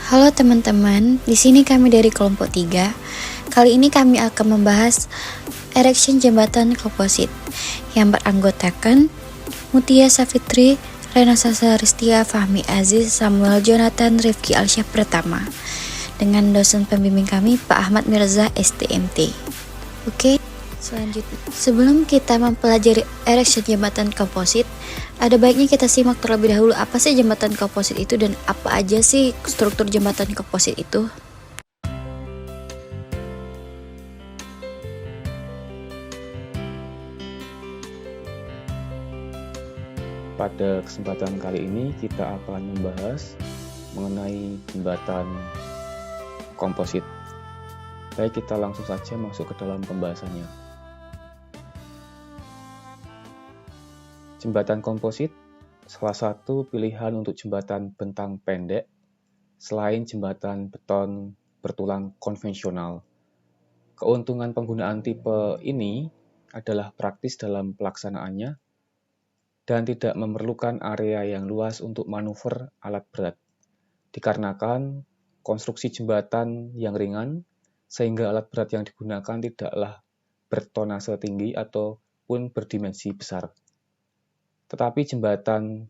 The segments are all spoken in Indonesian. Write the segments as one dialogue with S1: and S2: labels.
S1: Halo teman-teman, di sini kami dari kelompok 3. Kali ini kami akan membahas erection jembatan komposit yang beranggotakan Mutia Safitri, Rena Sasaristia, Fahmi Aziz, Samuel Jonathan, Rifki Alsyah Pratama dengan dosen pembimbing kami Pak Ahmad Mirza STMT. Oke, selanjutnya sebelum kita mempelajari erection jembatan komposit, ada baiknya kita simak terlebih dahulu apa sih jembatan komposit itu dan apa aja sih struktur jembatan komposit itu.
S2: Pada kesempatan kali ini kita akan membahas mengenai jembatan komposit. Baik, kita langsung saja masuk ke dalam pembahasannya. Jembatan komposit salah satu pilihan untuk jembatan bentang pendek selain jembatan beton bertulang konvensional. Keuntungan penggunaan tipe ini adalah praktis dalam pelaksanaannya dan tidak memerlukan area yang luas untuk manuver alat berat, dikarenakan konstruksi jembatan yang ringan, sehingga alat berat yang digunakan tidaklah bertonase tinggi ataupun berdimensi besar. Tetapi jembatan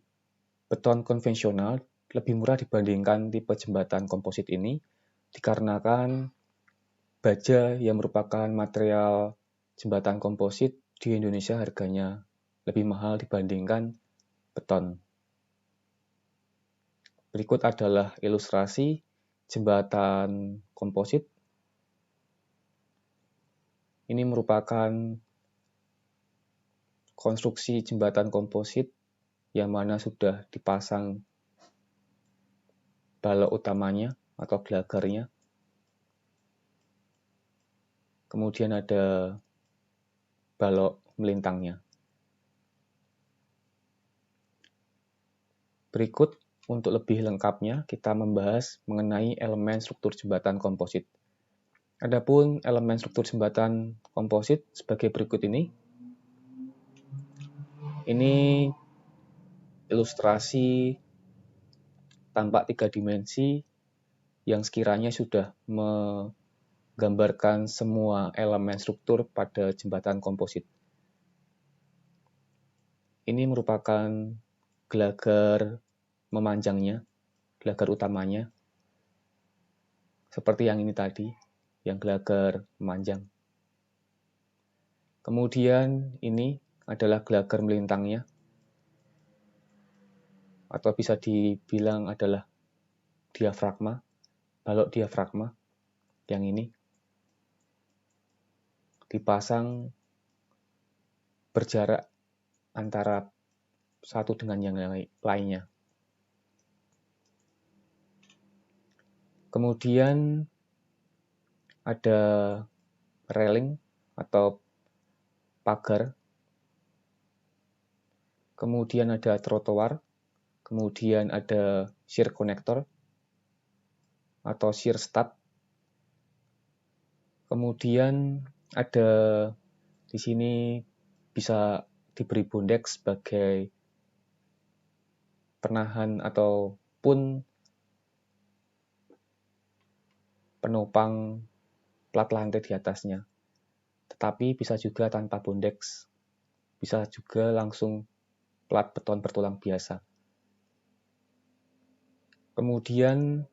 S2: beton konvensional lebih murah dibandingkan tipe jembatan komposit ini, dikarenakan baja yang merupakan material jembatan komposit di Indonesia harganya lebih mahal dibandingkan beton. Berikut adalah ilustrasi jembatan komposit. Ini merupakan konstruksi jembatan komposit yang mana sudah dipasang balok utamanya atau gelagarnya. Kemudian ada balok melintangnya. Berikut, untuk lebih lengkapnya, kita membahas mengenai elemen struktur jembatan komposit. Adapun elemen struktur jembatan komposit sebagai berikut ini. Ini ilustrasi tampak 3 dimensi yang sekiranya sudah menggambarkan semua elemen struktur pada jembatan komposit. Ini merupakan gelagar memanjangnya, gelagar utamanya, seperti yang ini tadi, yang gelagar memanjang. Kemudian ini adalah gelagar melintangnya, atau bisa dibilang adalah diafragma, balok diafragma, yang ini dipasang berjarak antara satu dengan yang lainnya. Kemudian ada railing atau pagar, kemudian ada trotoar, kemudian ada shear connector atau shear stud, kemudian ada di sini bisa diberi bondeks sebagai penahan ataupun penopang plat lantai di atasnya. Tetapi bisa juga tanpa bondeks, bisa juga langsung plat beton bertulang biasa. Kemudian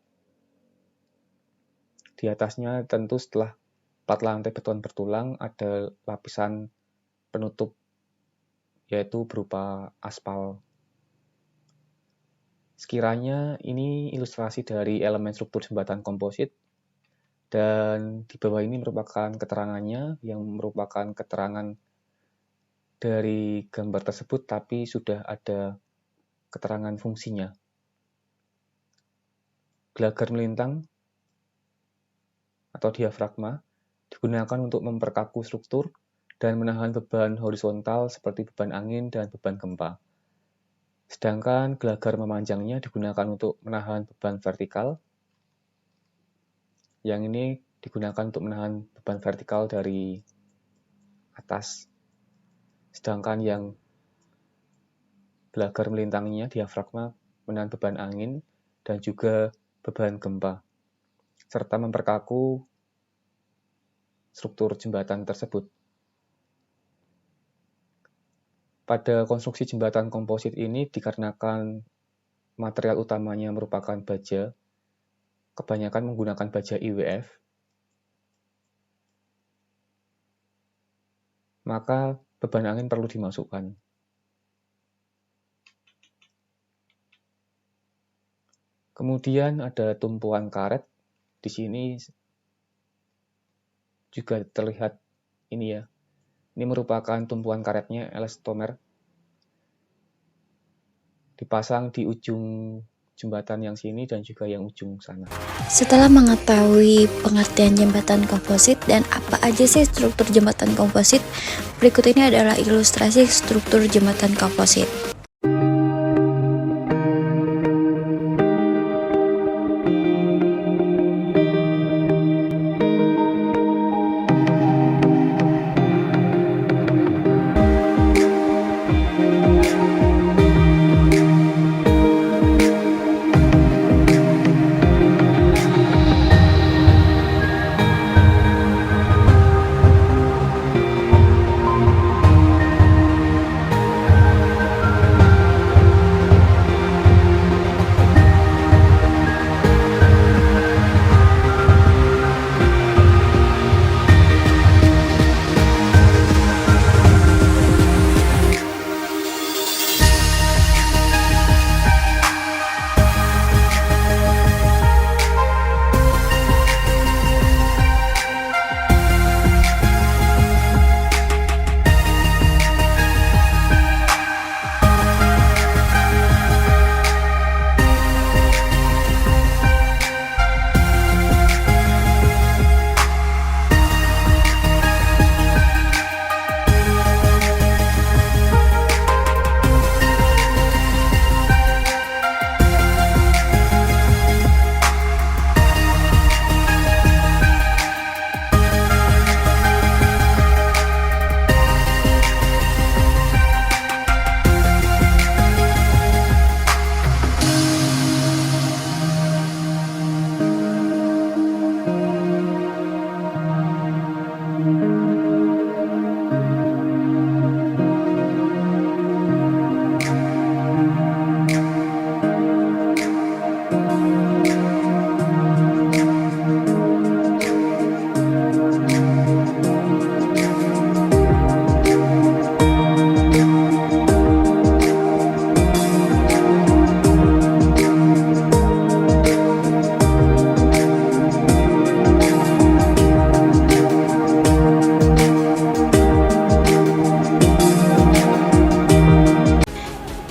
S2: di atasnya tentu setelah plat lantai beton bertulang ada lapisan penutup, yaitu berupa aspal. Sekiranya ini ilustrasi dari elemen struktur jembatan komposit, dan di bawah ini merupakan keterangannya, yang merupakan keterangan dari gambar tersebut, tapi sudah ada keterangan fungsinya. Gelagar melintang atau diafragma digunakan untuk memperkaku struktur dan menahan beban horizontal seperti beban angin dan beban gempa. Sedangkan gelagar memanjangnya digunakan untuk menahan beban vertikal. Yang ini digunakan untuk menahan beban vertikal dari atas. Sedangkan yang gelagar melintangnya, diafragma, menahan beban angin dan juga beban gempa, serta memperkaku struktur jembatan tersebut. Pada konstruksi jembatan komposit ini dikarenakan material utamanya merupakan baja, kebanyakan menggunakan baja IWF, maka beban angin perlu dimasukkan. Kemudian ada tumpuan karet. Di sini juga terlihat ini ya. Ini merupakan tumpuan karetnya elastomer. Dipasang di ujung jembatan yang sini dan juga yang ujung sana.
S1: Setelah mengetahui pengertian jembatan komposit dan apa aja sih struktur jembatan komposit, berikut ini adalah ilustrasi struktur jembatan komposit.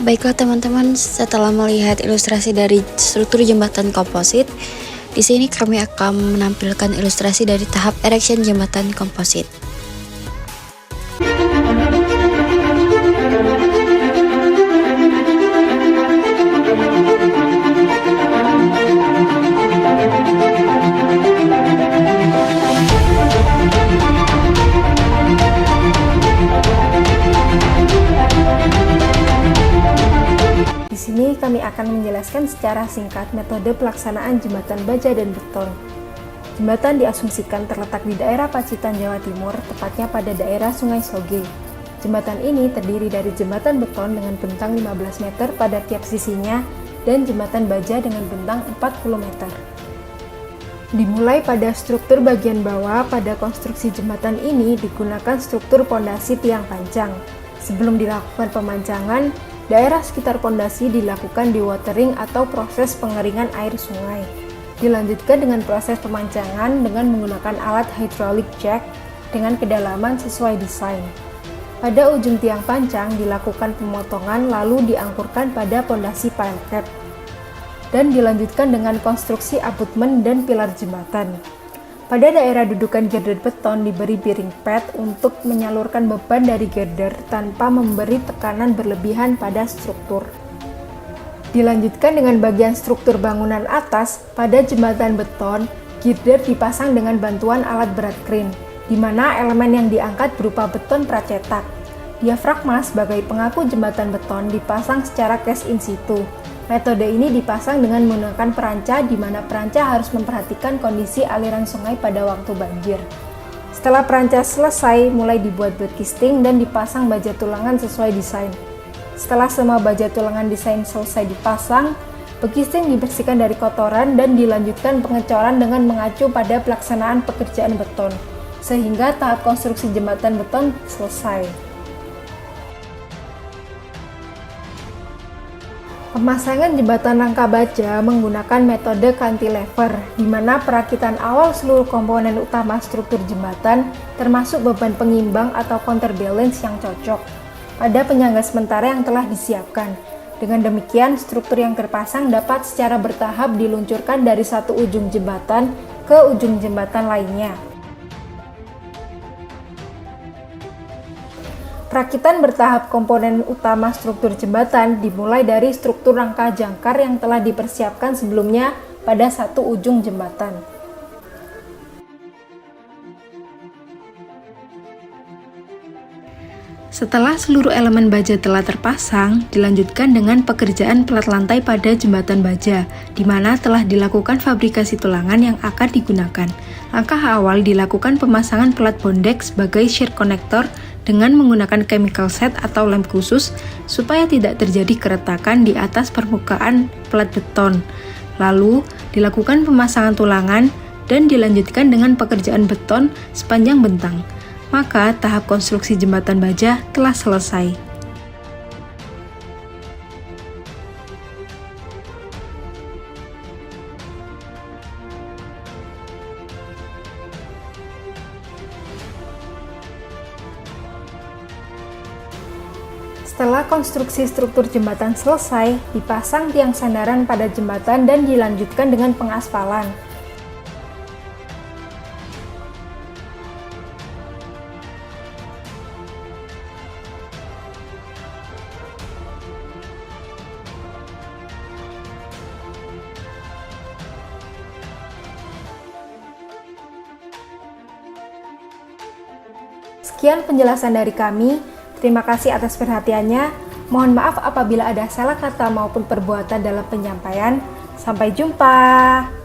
S1: Baiklah teman-teman, setelah melihat ilustrasi dari struktur jembatan komposit, di sini kami akan menampilkan ilustrasi dari tahap erection jembatan komposit.
S3: Di sini kami akan menjelaskan secara singkat metode pelaksanaan jembatan baja dan beton. Jembatan diasumsikan terletak di daerah Pacitan, Jawa Timur, tepatnya pada daerah Sungai Soge. Jembatan ini terdiri dari jembatan beton dengan bentang 15 meter pada tiap sisinya dan jembatan baja dengan bentang 40 meter. Dimulai pada struktur bagian bawah, pada konstruksi jembatan ini digunakan struktur pondasi tiang pancang. Sebelum dilakukan pemancangan, daerah sekitar pondasi dilakukan dewatering atau proses pengeringan air sungai. Dilanjutkan dengan proses pemancangan dengan menggunakan alat hydraulic jack dengan kedalaman sesuai desain. Pada ujung tiang pancang dilakukan pemotongan lalu diangkurkan pada pondasi pile cap. Dan dilanjutkan dengan konstruksi abutmen dan pilar jembatan. Pada daerah dudukan girder beton diberi bearing pad untuk menyalurkan beban dari girder tanpa memberi tekanan berlebihan pada struktur. Dilanjutkan dengan bagian struktur bangunan atas, pada jembatan beton, girder dipasang dengan bantuan alat berat crane, di mana elemen yang diangkat berupa beton pracetak. Diafragma sebagai pengaku jembatan beton dipasang secara cast in situ. Metode ini dipasang dengan menggunakan peranca, di mana peranca harus memperhatikan kondisi aliran sungai pada waktu banjir. Setelah peranca selesai, mulai dibuat bed kisting dan dipasang baja tulangan sesuai desain. Setelah semua baja tulangan desain selesai dipasang, bed kisting dibersihkan dari kotoran dan dilanjutkan pengecoran dengan mengacu pada pelaksanaan pekerjaan beton, sehingga tahap konstruksi jembatan beton selesai. Pemasangan jembatan rangka baja menggunakan metode cantilever, di mana perakitan awal seluruh komponen utama struktur jembatan, termasuk beban pengimbang atau counterbalance yang cocok, pada penyangga sementara yang telah disiapkan. Dengan demikian, struktur yang terpasang dapat secara bertahap diluncurkan dari satu ujung jembatan ke ujung jembatan lainnya. Perakitan bertahap komponen utama struktur jembatan dimulai dari struktur rangka jangkar yang telah dipersiapkan sebelumnya pada satu ujung jembatan. Setelah seluruh elemen baja telah terpasang, dilanjutkan dengan pekerjaan pelat lantai pada jembatan baja, di mana telah dilakukan fabrikasi tulangan yang akan digunakan. Langkah awal dilakukan pemasangan pelat bondek sebagai shear connector dengan menggunakan chemical set atau lem khusus supaya tidak terjadi keretakan di atas permukaan pelat beton. Lalu, dilakukan pemasangan tulangan dan dilanjutkan dengan pekerjaan beton sepanjang bentang. Maka, tahap konstruksi jembatan baja telah selesai. Setelah konstruksi struktur jembatan selesai, dipasang tiang sandaran pada jembatan dan dilanjutkan dengan pengaspalan. Sekian penjelasan dari kami. Terima kasih atas perhatiannya. Mohon maaf apabila ada salah kata maupun perbuatan dalam penyampaian. Sampai jumpa.